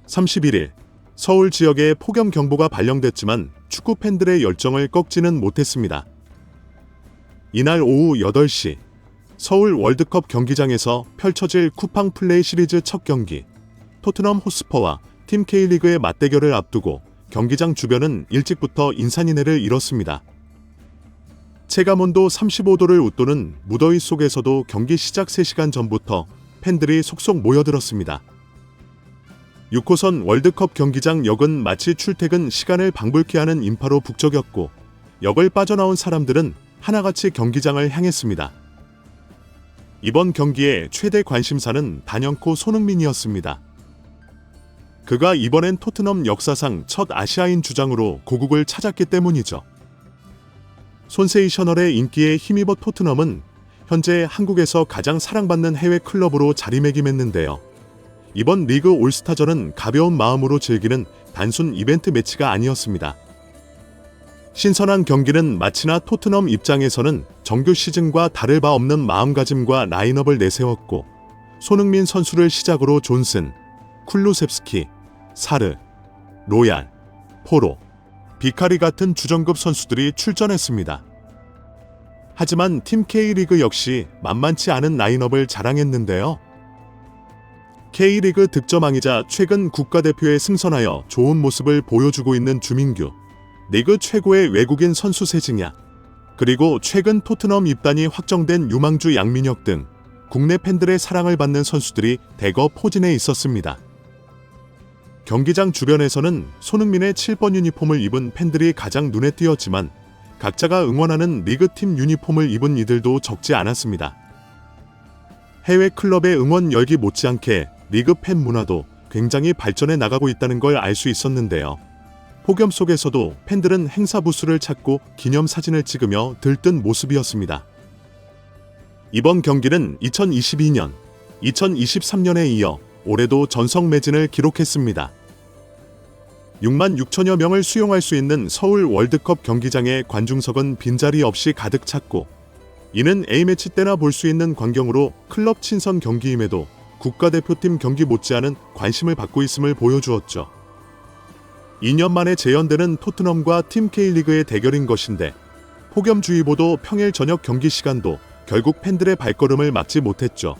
31일 서울 지역에 폭염 경보가 발령됐지만 축구 팬들의 열정을 꺾지는 못했습니다. 이날 오후 8시 서울 월드컵 경기장에서 펼쳐질 쿠팡 플레이 시리즈 첫 경기 토트넘 호스퍼와 팀 K리그의 맞대결을 앞두고 경기장 주변은 일찍부터 인산인해를 이뤘습니다. 체감온도 35도를 웃도는 무더위 속에서도 경기 시작 3시간 전부터 팬들이 속속 모여들었습니다. 6호선 월드컵 경기장 역은 마치 출퇴근 시간을 방불케 하는 인파로 북적였고 역을 빠져나온 사람들은 하나같이 경기장을 향했습니다. 이번 경기의 최대 관심사는 단연코 손흥민이었습니다. 그가 이번엔 토트넘 역사상 첫 아시아인 주장으로 고국을 찾았기 때문이죠. 손세이셔널의 인기에 힘입어 토트넘은 현재 한국에서 가장 사랑받는 해외 클럽으로 자리매김했는데요. 이번 리그 올스타전은 가벼운 마음으로 즐기는 단순 이벤트 매치가 아니었습니다. 신선한 경기는 마치나 토트넘 입장에서는 정규 시즌과 다를 바 없는 마음가짐과 라인업을 내세웠고 손흥민 선수를 시작으로 존슨, 쿨루셉스키, 사르, 로얄, 포로, 비카리 같은 주전급 선수들이 출전했습니다. 하지만 팀 K리그 역시 만만치 않은 라인업을 자랑했는데요. K리그 득점왕이자 최근 국가대표에 승선하여 좋은 모습을 보여주고 있는 주민규, 리그 최고의 외국인 선수 세징야, 그리고 최근 토트넘 입단이 확정된 유망주 양민혁 등 국내 팬들의 사랑을 받는 선수들이 대거 포진해 있었습니다. 경기장 주변에서는 손흥민의 7번 유니폼을 입은 팬들이 가장 눈에 띄었지만 각자가 응원하는 리그팀 유니폼을 입은 이들도 적지 않았습니다. 해외 클럽의 응원 열기 못지않게 리그 팬 문화도 굉장히 발전해 나가고 있다는 걸 알 수 있었는데요. 폭염 속에서도 팬들은 행사 부스를 찾고 기념사진을 찍으며 들뜬 모습이었습니다. 이번 경기는 2022년, 2023년에 이어 올해도 전성 매진을 기록했습니다. 6만 6천여 명을 수용할 수 있는 서울 월드컵 경기장의 관중석은 빈자리 없이 가득 찼고 이는 A매치 때나 볼 수 있는 광경으로 클럽 친선 경기임에도 국가대표팀 경기 못지않은 관심을 받고 있음을 보여주었죠. 2년 만에 재연되는 토트넘과 팀 K리그의 대결인 것인데 폭염주의보도 평일 저녁 경기 시간도 결국 팬들의 발걸음을 막지 못했죠.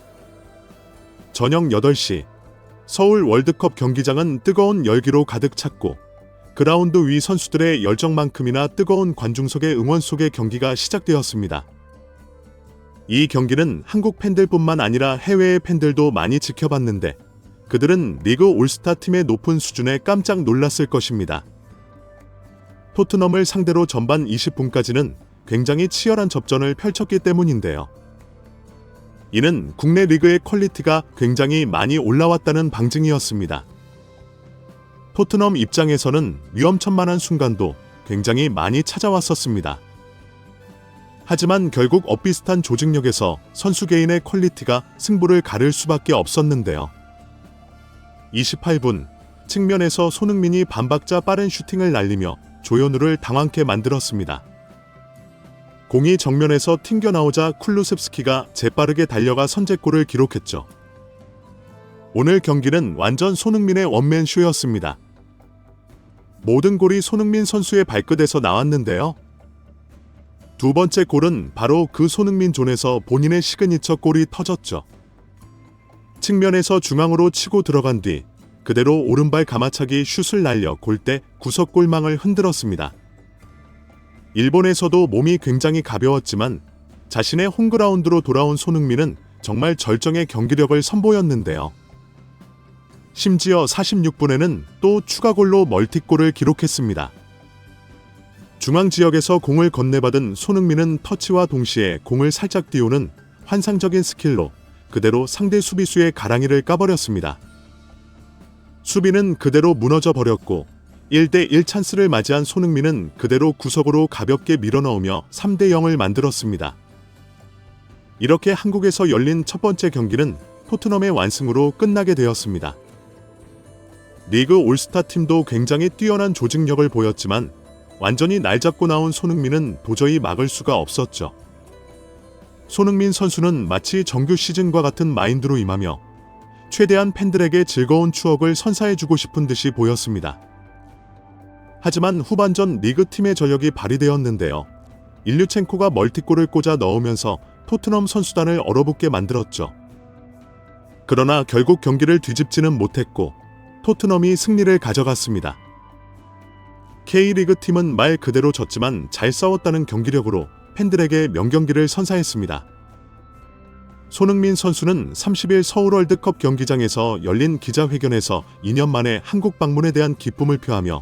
저녁 8시 서울 월드컵 경기장은 뜨거운 열기로 가득 찼고 그라운드 위 선수들의 열정만큼이나 뜨거운 관중석의 응원 속에 경기가 시작되었습니다. 이 경기는 한국 팬들뿐만 아니라 해외의 팬들도 많이 지켜봤는데 그들은 리그 올스타 팀의 높은 수준에 깜짝 놀랐을 것입니다. 토트넘을 상대로 전반 20분까지는 굉장히 치열한 접전을 펼쳤기 때문인데요. 이는 국내 리그의 퀄리티가 굉장히 많이 올라왔다는 방증이었습니다. 토트넘 입장에서는 위험천만한 순간도 굉장히 많이 찾아왔었습니다. 하지만 결국 엇비슷한 조직력에서 선수 개인의 퀄리티가 승부를 가를 수밖에 없었는데요. 28분, 측면에서 손흥민이 반박자 빠른 슈팅을 날리며 조현우를 당황케 만들었습니다. 공이 정면에서 튕겨나오자 쿨루셉스키가 재빠르게 달려가 선제골을 기록했죠. 오늘 경기는 완전 손흥민의 원맨쇼였습니다. 모든 골이 손흥민 선수의 발끝에서 나왔는데요. 두 번째 골은 바로 그 손흥민 존에서 본인의 시그니처 골이 터졌죠. 측면에서 중앙으로 치고 들어간 뒤 그대로 오른발 가마차기 슛을 날려 골대 구석 골망을 흔들었습니다. 일본에서도 몸이 굉장히 가벼웠지만 자신의 홈그라운드로 돌아온 손흥민은 정말 절정의 경기력을 선보였는데요. 심지어 46분에는 또 추가골로 멀티골을 기록했습니다. 중앙 지역에서 공을 건네받은 손흥민은 터치와 동시에 공을 살짝 띄우는 환상적인 스킬로 그대로 상대 수비수의 가랑이를 까버렸습니다. 수비는 그대로 무너져 버렸고 1대1 찬스를 맞이한 손흥민은 그대로 구석으로 가볍게 밀어넣으며 3대0을 만들었습니다. 이렇게 한국에서 열린 첫 번째 경기는 토트넘의 완승으로 끝나게 되었습니다. 리그 올스타 팀도 굉장히 뛰어난 조직력을 보였지만 완전히 날 잡고 나온 손흥민은 도저히 막을 수가 없었죠. 손흥민 선수는 마치 정규 시즌과 같은 마인드로 임하며 최대한 팬들에게 즐거운 추억을 선사해주고 싶은 듯이 보였습니다. 하지만 후반전 리그팀의 전력이 발휘되었는데요. 일류첸코가 멀티골을 꽂아 넣으면서 토트넘 선수단을 얼어붙게 만들었죠. 그러나 결국 경기를 뒤집지는 못했고 토트넘이 승리를 가져갔습니다. K리그 팀은 말 그대로 졌지만 잘 싸웠다는 경기력으로 팬들에게 명경기를 선사했습니다. 손흥민 선수는 30일 서울 월드컵 경기장에서 열린 기자회견에서 2년 만에 한국 방문에 대한 기쁨을 표하며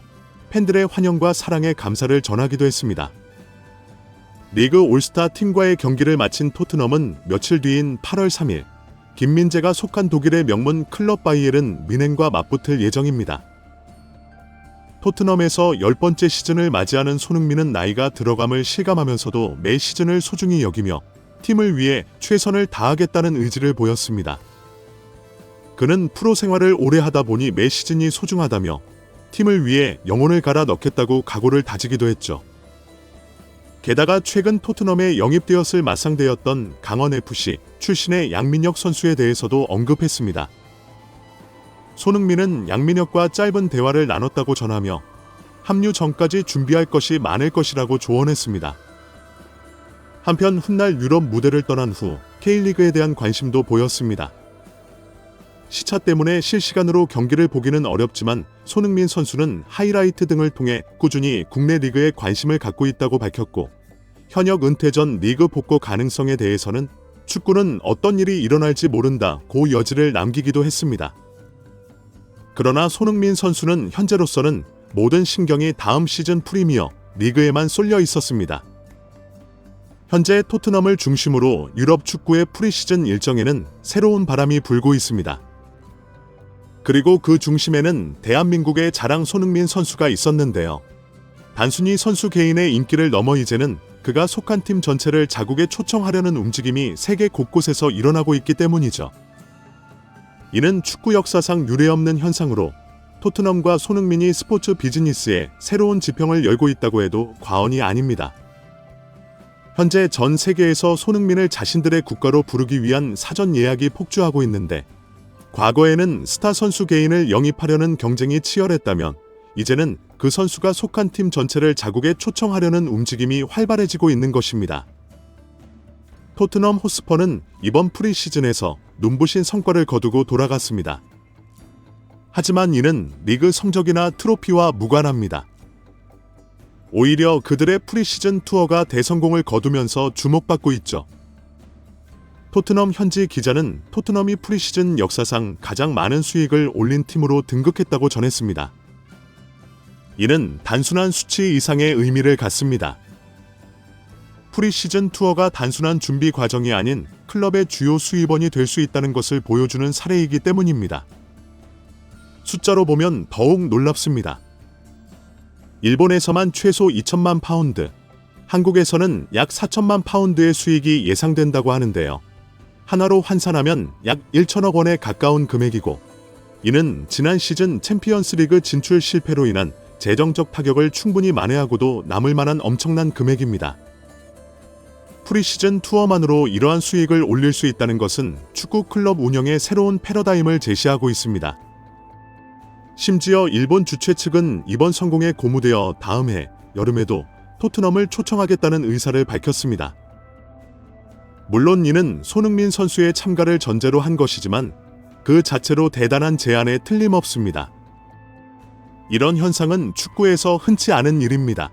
팬들의 환영과 사랑에 감사를 전하기도 했습니다. 리그 올스타 팀과의 경기를 마친 토트넘은 며칠 뒤인 8월 3일 김민재가 속한 독일의 명문 클럽 바이에른 뮌헨과 맞붙을 예정입니다. 토트넘에서 10번째 시즌을 맞이하는 손흥민은 나이가 들어감을 실감하면서도 매 시즌을 소중히 여기며 팀을 위해 최선을 다하겠다는 의지를 보였습니다. 그는 프로 생활을 오래 하다 보니 매 시즌이 소중하다며 팀을 위해 영혼을 갈아 넣겠다고 각오를 다지기도 했죠. 게다가 최근 토트넘에 영입되었을 맞상대였던 강원FC 출신의 양민혁 선수에 대해서도 언급했습니다. 손흥민은 양민혁과 짧은 대화를 나눴다고 전하며 합류 전까지 준비할 것이 많을 것이라고 조언했습니다. 한편 훗날 유럽 무대를 떠난 후 K리그에 대한 관심도 보였습니다. 시차 때문에 실시간으로 경기를 보기는 어렵지만 손흥민 선수는 하이라이트 등을 통해 꾸준히 국내 리그에 관심을 갖고 있다고 밝혔고 현역 은퇴 전 리그 복구 가능성에 대해서는 축구는 어떤 일이 일어날지 모른다 고 여지를 남기기도 했습니다. 그러나 손흥민 선수는 현재로서는 모든 신경이 다음 시즌 프리미어 리그에만 쏠려 있었습니다. 현재 토트넘을 중심으로 유럽 축구의 프리시즌 일정에는 새로운 바람이 불고 있습니다. 그리고 그 중심에는 대한민국의 자랑 손흥민 선수가 있었는데요. 단순히 선수 개인의 인기를 넘어 이제는 그가 속한 팀 전체를 자국에 초청하려는 움직임이 세계 곳곳에서 일어나고 있기 때문이죠. 이는 축구 역사상 유례없는 현상으로 토트넘과 손흥민이 스포츠 비즈니스에 새로운 지평을 열고 있다고 해도 과언이 아닙니다. 현재 전 세계에서 손흥민을 자신들의 국가로 부르기 위한 사전 예약이 폭주하고 있는데 과거에는 스타 선수 개인을 영입하려는 경쟁이 치열했다면 이제는 그 선수가 속한 팀 전체를 자국에 초청하려는 움직임이 활발해지고 있는 것입니다. 토트넘 호스퍼는 이번 프리시즌에서 눈부신 성과를 거두고 돌아갔습니다. 하지만 이는 리그 성적이나 트로피와 무관합니다. 오히려 그들의 프리시즌 투어가 대성공을 거두면서 주목받고 있죠. 토트넘 현지 기자는 토트넘이 프리시즌 역사상 가장 많은 수익을 올린 팀으로 등극했다고 전했습니다. 이는 단순한 수치 이상의 의미를 갖습니다. 프리시즌 투어가 단순한 준비 과정이 아닌 클럽의 주요 수입원이 될 수 있다는 것을 보여주는 사례이기 때문입니다. 숫자로 보면 더욱 놀랍습니다. 일본에서만 최소 2천만 파운드, 한국에서는 약 4천만 파운드의 수익이 예상된다고 하는데요. 하나로 환산하면 약 1천억 원에 가까운 금액이고, 이는 지난 시즌 챔피언스리그 진출 실패로 인한 재정적 타격을 충분히 만회하고도 남을 만한 엄청난 금액입니다. 프리시즌 투어만으로 이러한 수익을 올릴 수 있다는 것은 축구 클럽 운영의 새로운 패러다임을 제시하고 있습니다. 심지어 일본 주최 측은 이번 성공에 고무되어 다음 해 여름에도 토트넘을 초청하겠다는 의사를 밝혔습니다. 물론 이는 손흥민 선수의 참가를 전제로 한 것이지만 그 자체로 대단한 제안에 틀림없습니다. 이런 현상은 축구에서 흔치 않은 일입니다.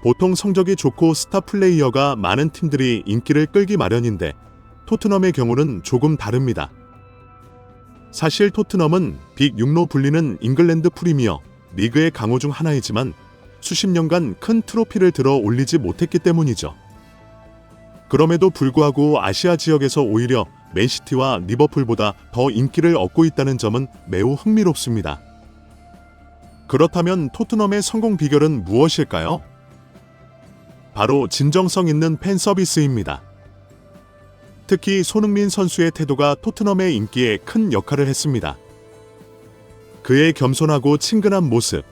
보통 성적이 좋고 스타 플레이어가 많은 팀들이 인기를 끌기 마련인데 토트넘의 경우는 조금 다릅니다. 사실 토트넘은 빅 6로 불리는 잉글랜드 프리미어 리그의 강호 중 하나이지만 수십 년간 큰 트로피를 들어 올리지 못했기 때문이죠. 그럼에도 불구하고 아시아 지역에서 오히려 맨시티와 리버풀보다 더 인기를 얻고 있다는 점은 매우 흥미롭습니다. 그렇다면 토트넘의 성공 비결은 무엇일까요? 바로 진정성 있는 팬 서비스입니다. 특히 손흥민 선수의 태도가 토트넘의 인기에 큰 역할을 했습니다. 그의 겸손하고 친근한 모습,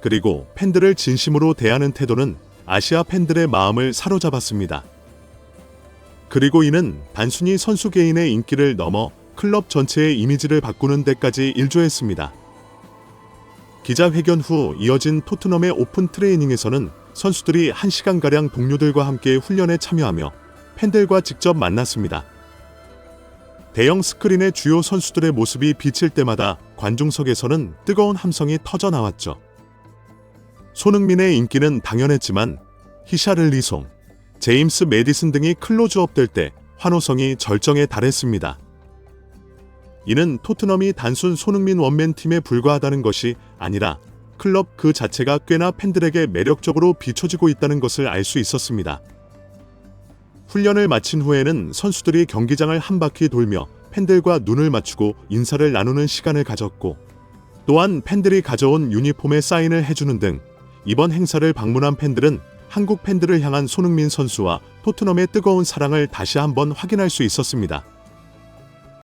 그리고 팬들을 진심으로 대하는 태도는 아시아 팬들의 마음을 사로잡았습니다. 그리고 이는 단순히 선수 개인의 인기를 넘어 클럽 전체의 이미지를 바꾸는 데까지 일조했습니다. 기자회견 후 이어진 토트넘의 오픈 트레이닝에서는 선수들이 1시간가량 동료들과 함께 훈련에 참여하며 팬들과 직접 만났습니다. 대형 스크린에 주요 선수들의 모습이 비칠 때마다 관중석에서는 뜨거운 함성이 터져 나왔죠. 손흥민의 인기는 당연했지만 히샤를리송, 제임스 매디슨 등이 클로즈업 될 때 환호성이 절정에 달했습니다. 이는 토트넘이 단순 손흥민 원맨 팀에 불과하다는 것이 아니라 클럽 그 자체가 꽤나 팬들에게 매력적으로 비춰지고 있다는 것을 알 수 있었습니다. 훈련을 마친 후에는 선수들이 경기장을 한 바퀴 돌며 팬들과 눈을 맞추고 인사를 나누는 시간을 가졌고, 또한 팬들이 가져온 유니폼에 사인을 해주는 등 이번 행사를 방문한 팬들은 한국 팬들을 향한 손흥민 선수와 토트넘의 뜨거운 사랑을 다시 한번 확인할 수 있었습니다.